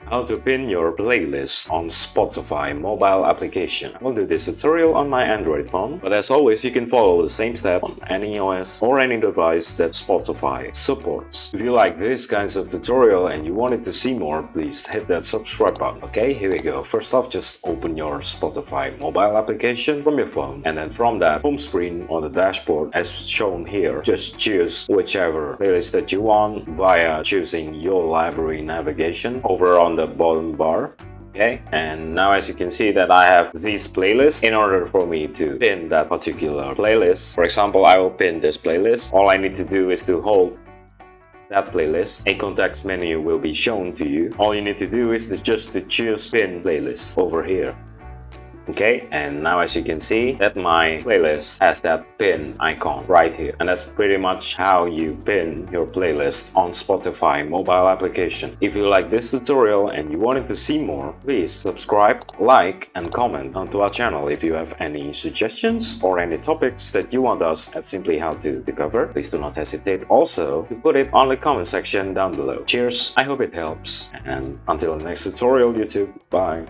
How to pin your playlist on Spotify mobile application. I will do this tutorial on my Android phone, but as always you can follow the same step on any OS or any device that Spotify supports. If you like this kinds of tutorial and you wanted to see more, please hit that subscribe button. Okay, here we go. First off, just open your Spotify mobile application from your phone, and then from that home screen on the dashboard as shown here, just choose whichever playlist that you want via choosing your library navigation over on the bottom bar. Okay, and now as you can see that I have these playlists. In order for me to pin that particular playlist, for example, I will pin this playlist. All I need to do is to hold that playlist. A context menu will be shown to you. All you need to do is just to choose pin playlist over here. Okay, and now as you can see that my playlist has that pin icon right here, and that's pretty much how you pin your playlist on Spotify mobile application. If you like this tutorial and you wanted to see more, please subscribe, like and comment onto our channel. If you have any suggestions or any topics that you want us at Simply How to cover, please do not hesitate also to put it on the comment section down below. Cheers, I hope it helps, and until the next tutorial YouTube, bye.